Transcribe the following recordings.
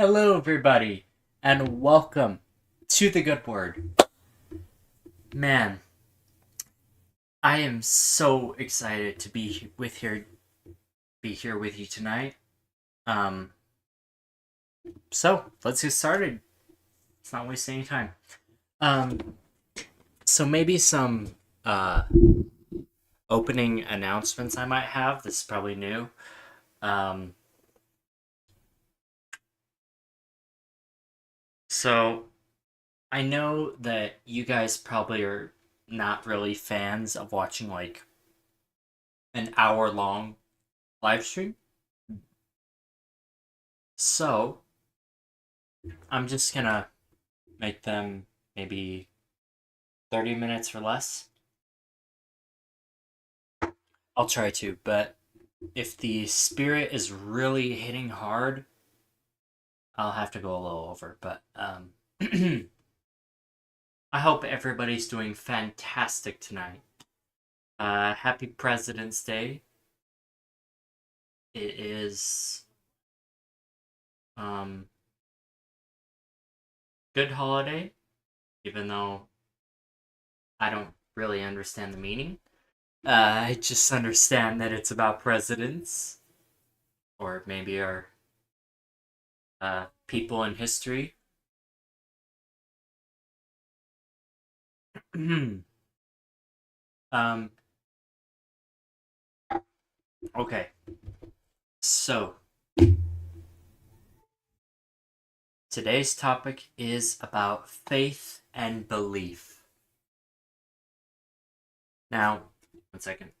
Hello, everybody, and welcome to the Good Word. Man, I am so excited to be here with you tonight. Um, so let's get started. Let's not waste any time. Um, so maybe some uh opening announcements I might have. This is probably new. Um, so I know that you guys probably are not really fans of watching like an hour long live stream. So I'm just gonna make them maybe 30 minutes or less. I'll try to, but if the spirit is really hitting hard, I'll have to go a little over. But I hope everybody's doing fantastic tonight. Happy President's Day. It is um good holiday, even though I don't really understand the meaning. I just understand that it's about presidents, or maybe our people in history. um, okay, so today's topic is about faith and belief. Now, one second.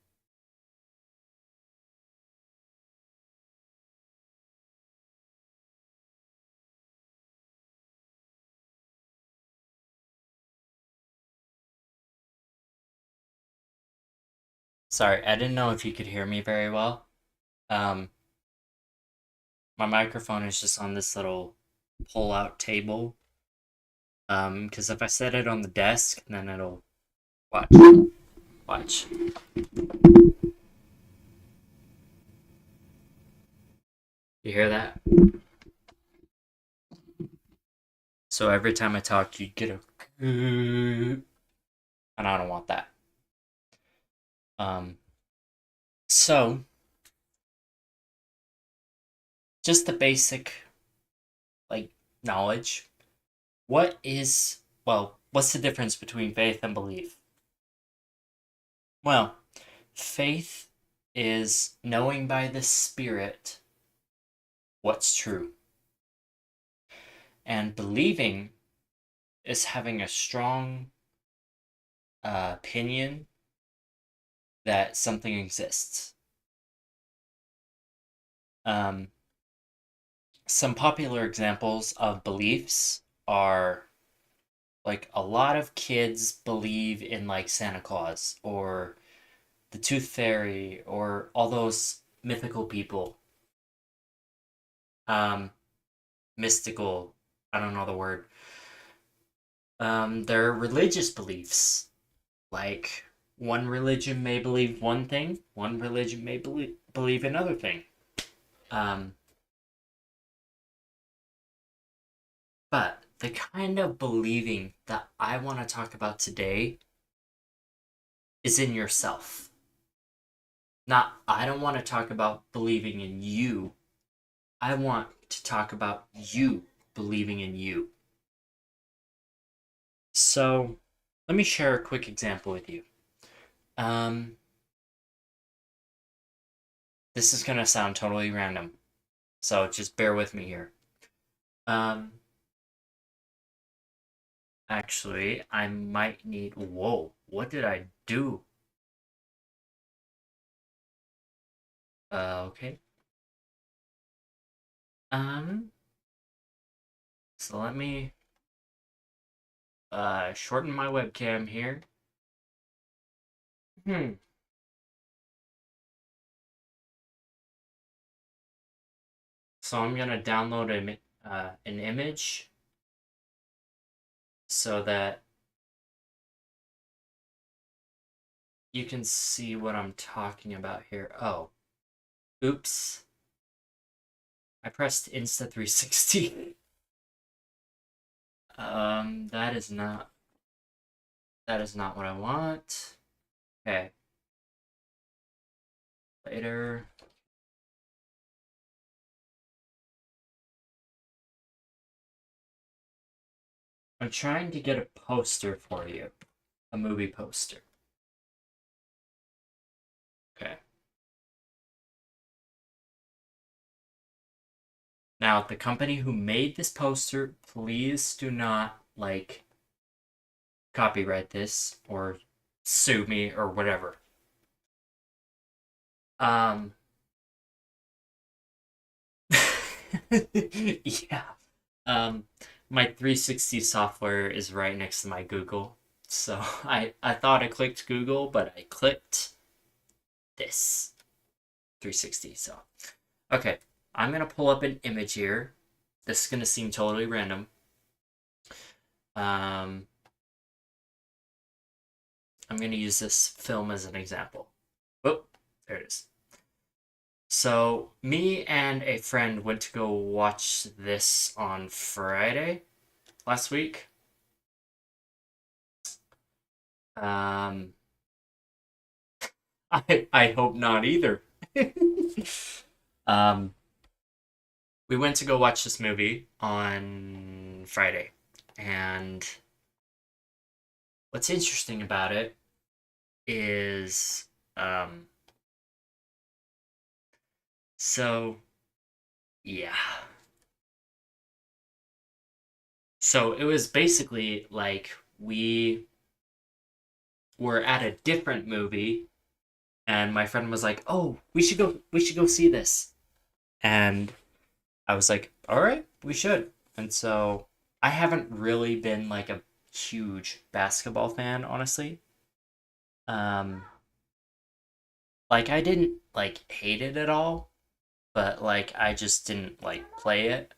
Sorry, I didn't know if you could hear me very well. Um, my microphone is just on this little pull-out table. Because if I set it on the desk, then it'll watch. Watch. You hear that? So every time I talk, you get a and I don't want that. Um, so just the basic like knowledge. What's the difference between faith and belief? Well, faith is knowing by the Spirit what's true, and believing is having a strong opinion that something exists. Um, some popular examples of beliefs are like a lot of kids believe in like Santa Claus or the Tooth Fairy or all those mythical people. Um, mystical, I don't know the word. Their religious beliefs. Like one religion may believe one thing, one religion may believe another thing. Um, but the kind of believing that I want to talk about today is in yourself. Not, I don't want to talk about believing in you. I want to talk about you believing in you. So, let me share a quick example with you. Um, this is gonna sound totally random, so just bear with me here. Um, actually, I might need. Whoa, what did I do? Okay. Um, so let me shorten my webcam here. Hmm. So I'm gonna download an image so that you can see what I'm talking about here. Oh, oops. I pressed Insta360. That is not what I want. Okay. Later. I'm trying to get a poster for you. A movie poster. Okay. Now, the company who made this poster, please do not, like, copyright this or sue me or whatever. Um, yeah. Um, my 360 software is right next to my Google. So I thought I clicked Google, but I clicked this 360. So, okay. I'm going to pull up an image here. This is going to seem totally random. Um, I'm going to use this film as an example. Oh, there it is. So, me and a friend went to go watch this on Friday last week. Um, I hope not either. um, we went to go watch this movie on Friday, and what's interesting about it is, um, so yeah. So it was basically like we were at a different movie, and my friend was like, "Oh, we should go see this." And I was like, "All right, we should." And so I haven't really been like a huge basketball fan, honestly. Um, like I didn't like hate it at all, but like I just didn't like play it.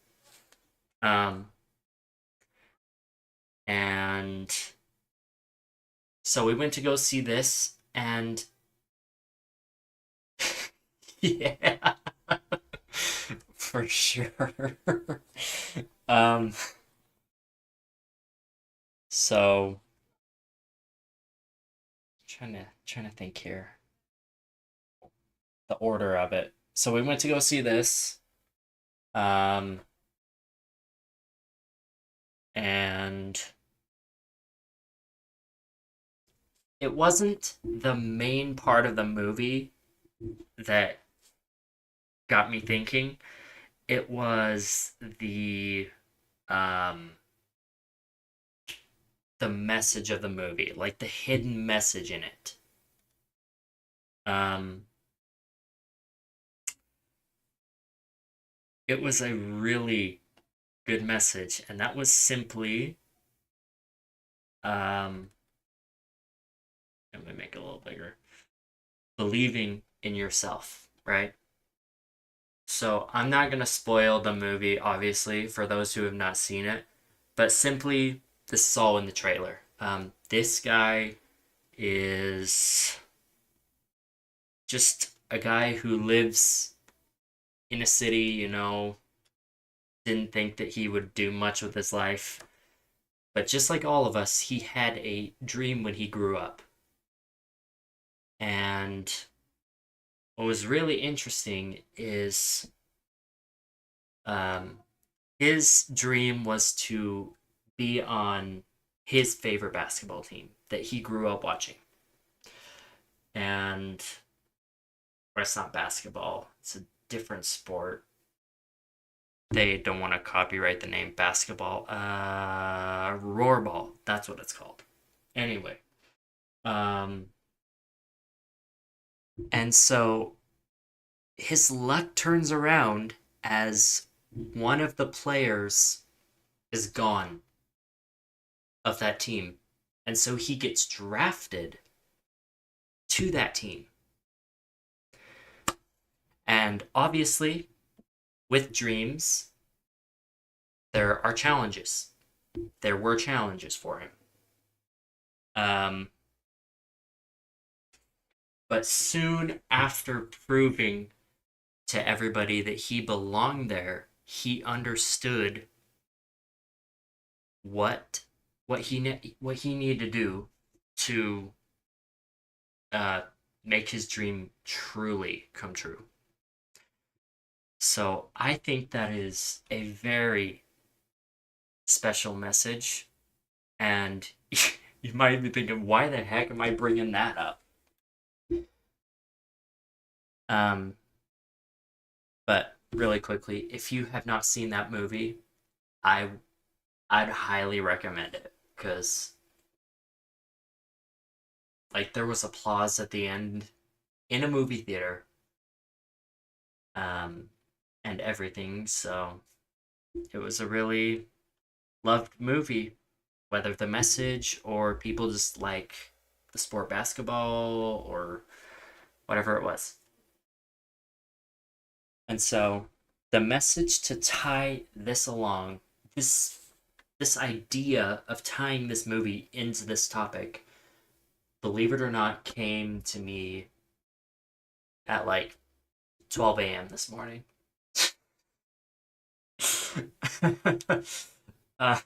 Um, and so we went to go see this, and yeah, for sure. um, so trying to think here the order of it. So we went to go see this. Um, and it wasn't the main part of the movie that got me thinking. It was um the message of the movie, like the hidden message in it. Um, it was a really good message, and that was simply um, let me make it a little bigger. Believing in yourself, right? So I'm not gonna spoil the movie, obviously, for those who have not seen it, but simply this is all in the trailer. This guy is just a guy who lives in a city, didn't think that he would do much with his life. But just like all of us, he had a dream when he grew up. And what was really interesting is um, his dream was to be on his favorite basketball team that he grew up watching. And, or it's not basketball, it's a different sport. They don't want to copyright the name basketball. Rollerball, that's what it's called. Anyway, um, and so his luck turns around as one of the players is gone of that team. And so he gets drafted to that team. And obviously, with dreams, there are challenges. There were challenges for him. Um, but soon after proving to everybody that he belonged there. He understood what what he needed to do to uh, make his dream truly come true. So I think that is a very special message, and you might be thinking, why the heck am I bringing that up? Um, but really quickly, if you have not seen that movie, I I'd highly recommend it because like there was applause at the end in a movie theater, um, and everything. So it was a really loved movie, whether the message or people just like the sport basketball or whatever it was. And so the message to tie this along, this this idea of tying this movie into this topic, believe it or not, came to me at like 12 a.m. this morning. uh,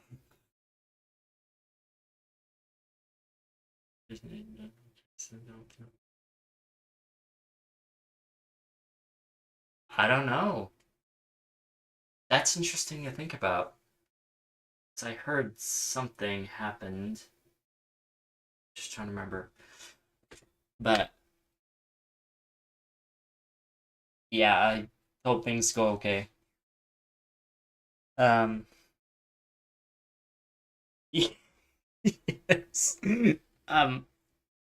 I don't know. That's interesting to think about. 'Cause I heard something happened. Just trying to remember. But yeah, I hope things go okay. Um, yes. Um,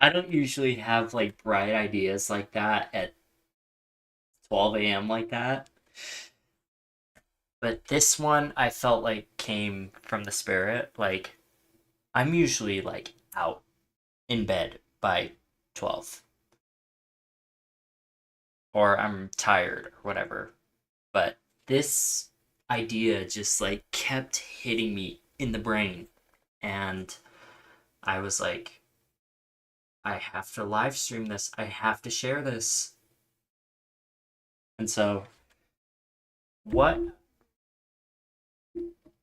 I don't usually have like bright ideas like that at 12 a.m. like that. But this one I felt like came from the spirit. Like I'm usually like out in bed by 12 or I'm tired or whatever. But this idea just like kept hitting me in the brain, and I was like, I have to live stream this. I have to share this. And so what?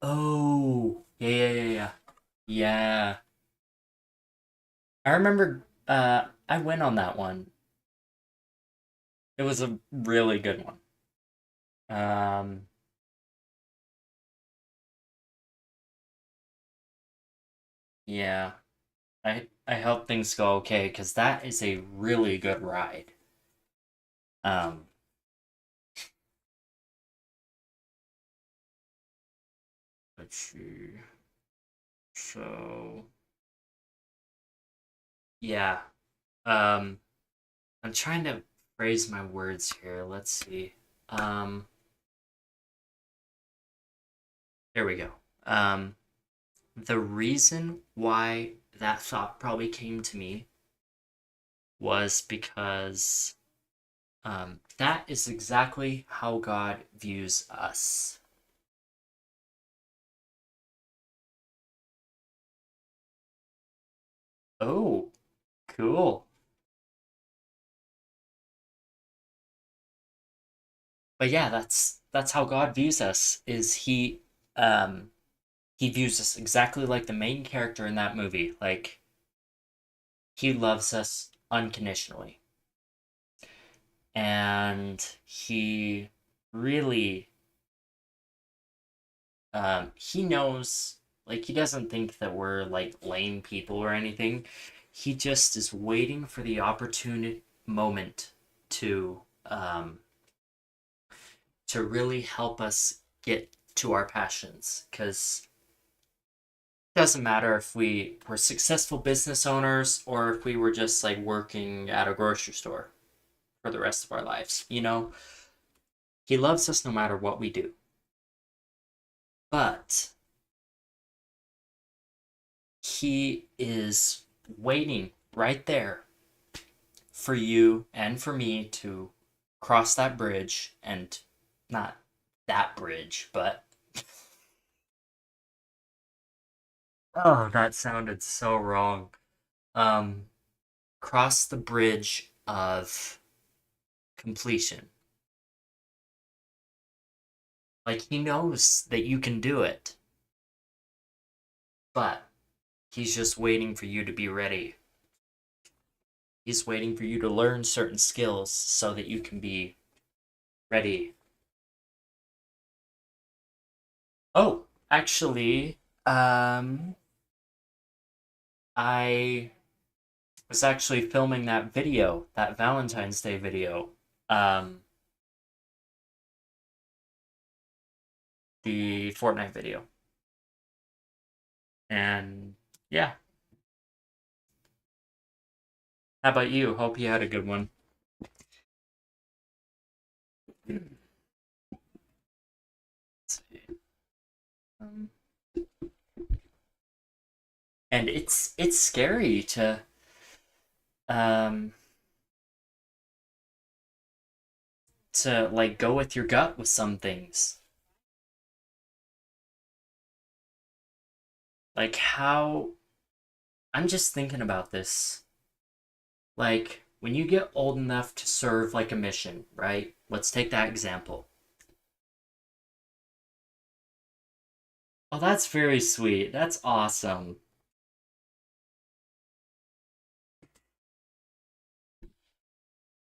Oh, yeah, yeah, yeah, yeah. Yeah. I remember I went on that one. It was a really good one. Um yeah. I hope things go okay cuz that is a really good ride. Um let's see. So, yeah. Um I'm trying to phrase my words here. Let's see. Um Here we go. Um the reason why that thought probably came to me was because that is exactly how God views us. Oh, cool. But yeah, that's how God views us. Is um he views us exactly like the main character in that movie. Like he loves us unconditionally, and he really he knows, like he doesn't think that we're like lame people or anything. He just is waiting for the opportune moment to really help us get to our passions, because it doesn't matter if we were successful business owners or if we were just like working at a grocery store for the rest of our lives, he loves us no matter what we do. But he is waiting right there for you and for me to cross that bridge, and not that bridge, but oh, that sounded so wrong. Um, cross the bridge of completion. Like, he knows that you can do it, but he's just waiting for you to be ready. He's waiting for you to learn certain skills so that you can be ready. Oh, actually, I was actually filming that video, that Valentine's Day video. Um, the Fortnite video. And yeah. How about you? Hope you had a good one. Let's see. Um, and it's scary um to like go with your gut with some things. Like how I'm just thinking about this. Like when you get old enough to serve like a mission, right? Let's take that example. Oh, that's very sweet. That's awesome.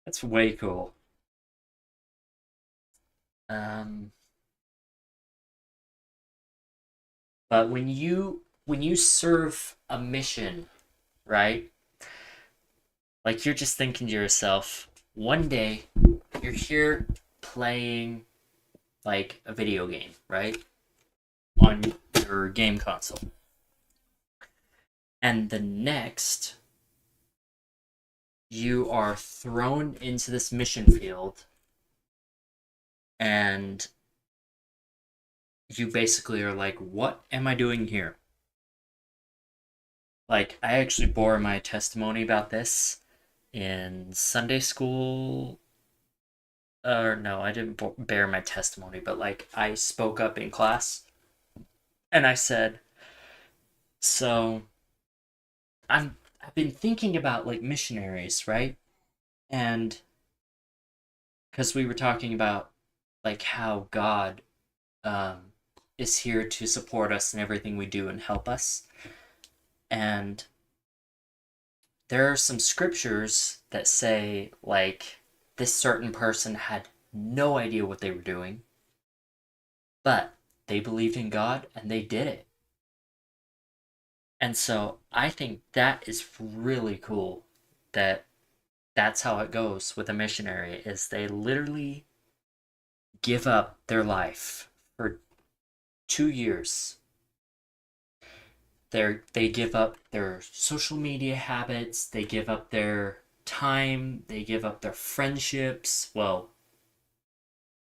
That's way cool. Um, but when you serve a mission, right? Like you're just thinking to yourself, one day you're here playing like a video game, right? On your game console. And the next you are thrown into this mission field and you basically are like, what am I doing here? Like, I actually bore my testimony about this in Sunday school. Or no, I didn't bear my testimony, but like, I spoke up in class and I said, so I've been thinking about like missionaries, right? And because we were talking about like how God um, is here to support us in everything we do and help us. And there are some scriptures that say, like, this certain person had no idea what they were doing, but they believed in God and they did it. And so I think that is really cool that that's how it goes with a missionary is they literally give up their life for 2 years. They give up their social media habits, they give up their time, they give up their friendships. Well,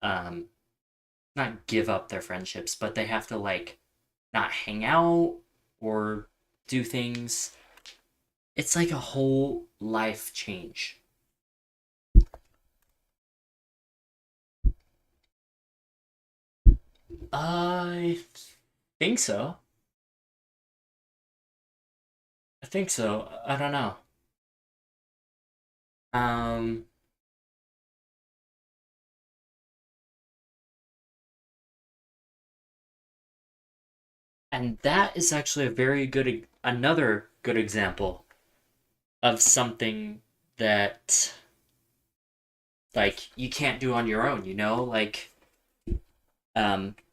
um, not give up their friendships, but they have to like not hang out or do things. It's like a whole life change. I think so. I think so. I don't know. Um, and that is actually a very good, another good example of something that like you can't do on your own, like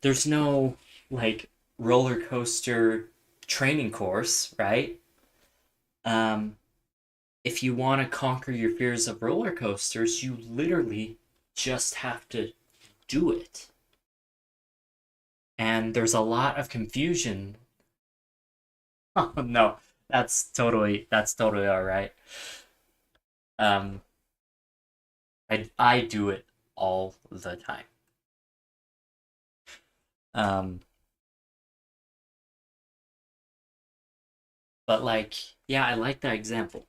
there's no like roller coaster training course, right? Um if you want to conquer your fears of roller coasters, you literally just have to do it. And there's a lot of confusion. Oh no, that's totally all right. Um I do it all the time. Um but like yeah, I like that example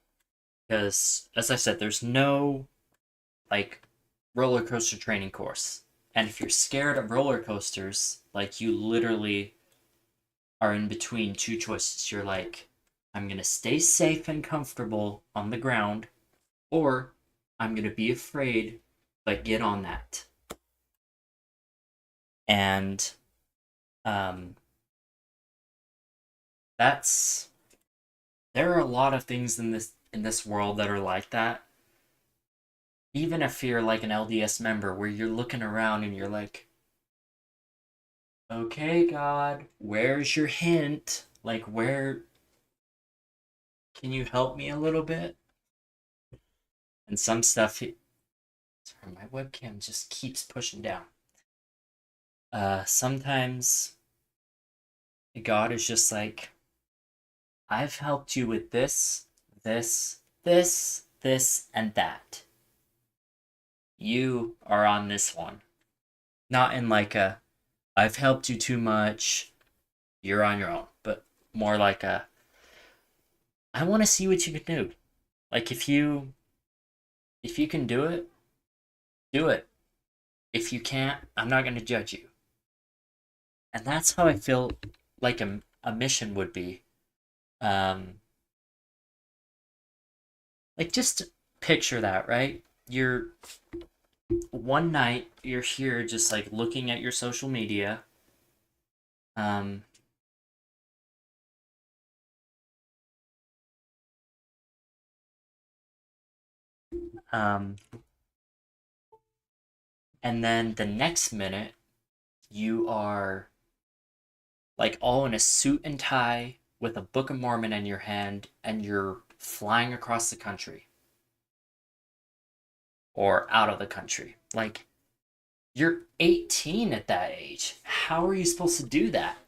because as I said, there's no like roller coaster training course. And if you're scared of roller coasters, like you literally are in between two choices. You're like, I'm going to stay safe and comfortable on the ground, or I'm going to be afraid, but get on that. And um, that's there are a lot of things in this world that are like that. Even if you're like an LDS member, where you're looking around and you're like, okay, God, where's your hint? Like, where can you help me a little bit? And some stuff, sorry, my webcam just keeps pushing down. Sometimes God is just like, I've helped you with this, and that. You are on this one. Not in like a, I've helped you too much, you're on your own, but more like a, I want to see what you can do. Like if you can do it, do it. If you can't, I'm not going to judge you. And that's how I feel like a mission would be. Um, like just picture that, right? You're one night you're here just like looking at your social media. Um, um, and then the next minute you are like all in a suit and tie with a Book of Mormon in your hand and you're flying across the country or out of the country. Like you're 18 at that age. How are you supposed to do that?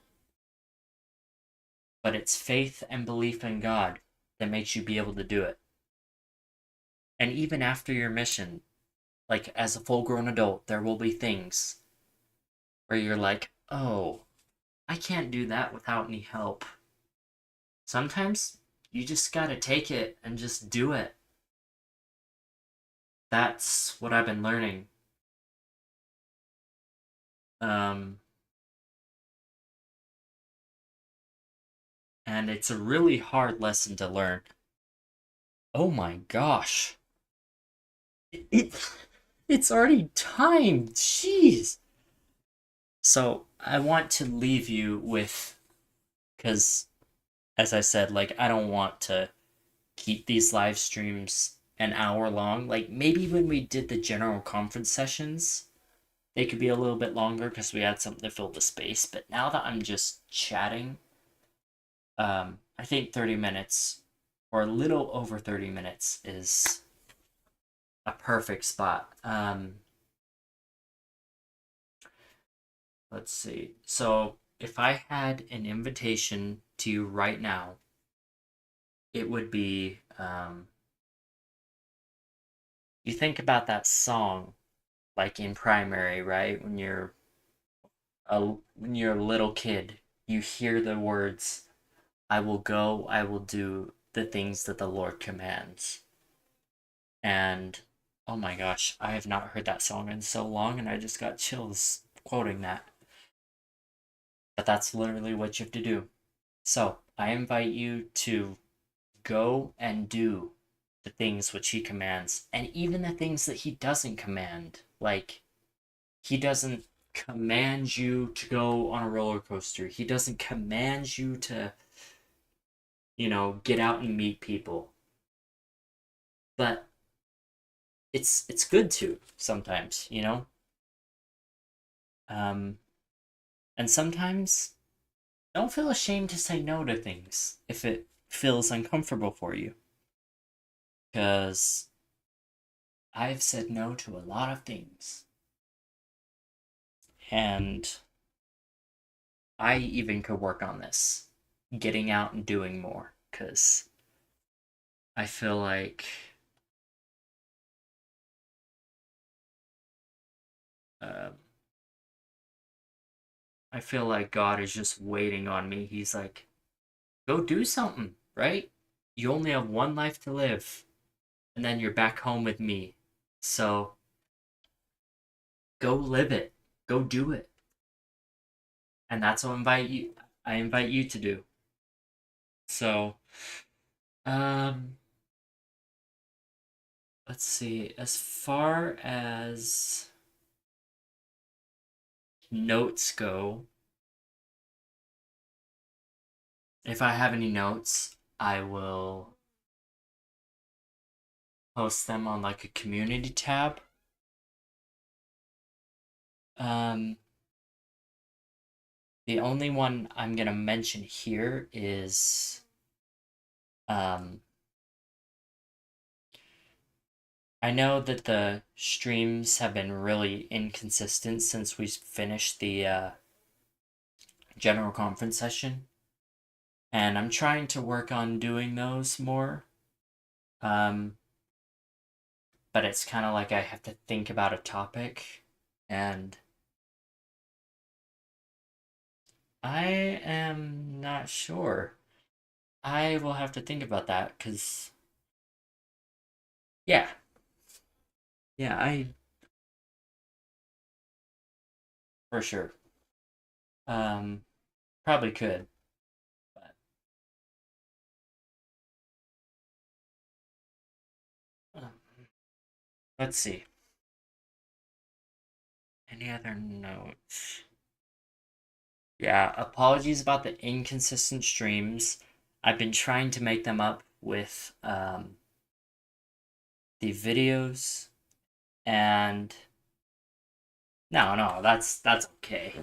But it's faith and belief in God that makes you be able to do it. And even after your mission, like as a full grown adult, there will be things where you're like, oh, I can't do that without any help. Sometimes you just gotta take it and just do it. That's what I've been learning. Um, and it's a really hard lesson to learn. Oh my gosh. It, it's already time. Jeez. So I want to leave you with, because as I said, like I don't want to keep these live streams an hour long. Like maybe when we did the general conference sessions, they could be a little bit longer because we had something to fill the space. But now that I'm just chatting, I think 30 minutes or a little over 30 minutes is a perfect spot. Let's see. So if I had an invitation to you right now, it would be you think about that song like in primary, right? When you're a little kid, you hear the words, "I will go, I will do the things that the Lord commands." And oh my gosh, I have not heard that song in so long, and I just got chills quoting that. But that's literally what you have to do. So I invite you to go and do the things which he commands, and even the things that he doesn't command. Like, he doesn't command you to go on a roller coaster, he doesn't command you to, get out and meet people. But it's good to sometimes. Um, and sometimes don't feel ashamed to say no to things if it feels uncomfortable for you. Because I've said no to a lot of things. And I even could work on this, getting out and doing more. Because I feel like um, I feel like God is just waiting on me. He's like, go do something, right? You only have one life to live, and then you're back home with me. So go live it. Go do it. And that's what I invite you to do. So, um, let's see. As far as notes go, if I have any notes, I will post them on like a community tab. The only one I'm gonna mention here is I know that the streams have been really inconsistent since we finished the general conference session, and I'm trying to work on doing those more. But it's kind of like I have to think about a topic, and I am not sure. I will have to think about that because, yeah, yeah, I for sure. Um, Probably could, but um, let's see. Any other notes? Yeah, apologies about the inconsistent streams. I've been trying to make them up with the videos, and no, that's okay.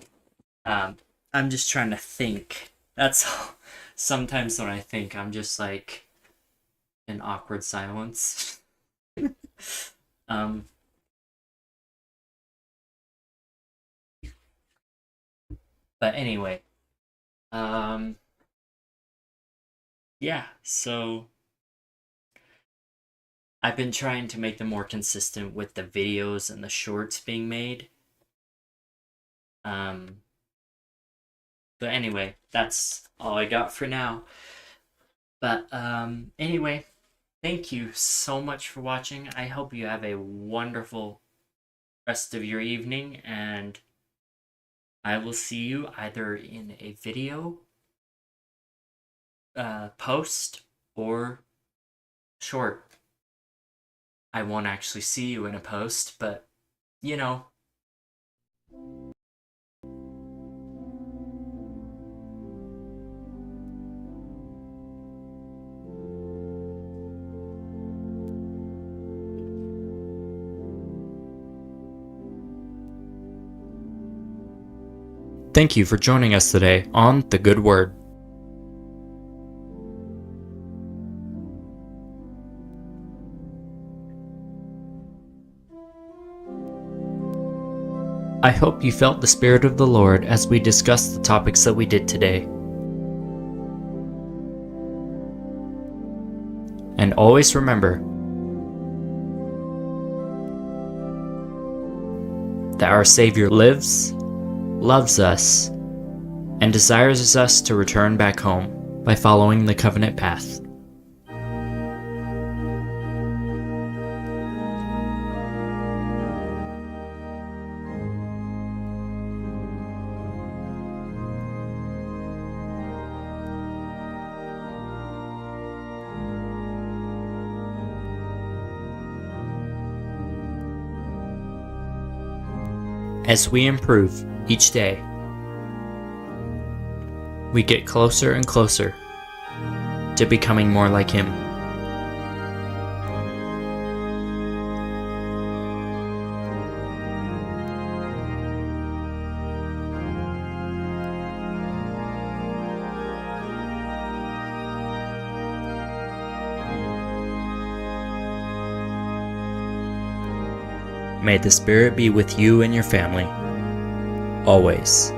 Um, I'm just trying to think. That's all. Sometimes when I think, I'm just like in awkward silence. um, but anyway, um, yeah. So I've been trying to make them more consistent with the videos and the shorts being made. Um, but anyway, that's all I got for now. But anyway, thank you so much for watching. I hope you have a wonderful rest of your evening, and I will see you either in a video post or short. I won't actually see you in a post, but you know. Thank you for joining us today on The Good Word. I hope you felt the Spirit of the Lord as we discussed the topics that we did today. And always remember that our Savior lives, loves us, and desires us to return back home by following the covenant path. As we improve each day, we get closer and closer to becoming more like Him. May the Spirit be with you and your family, always.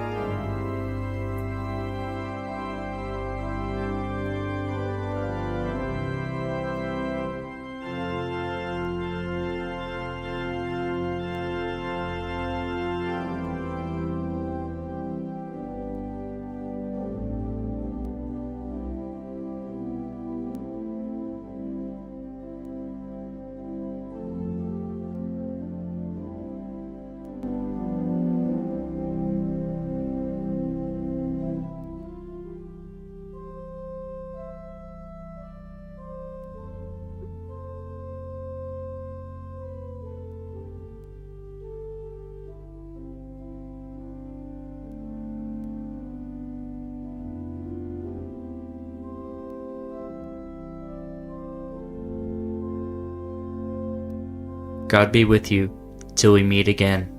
God be with you till we meet again.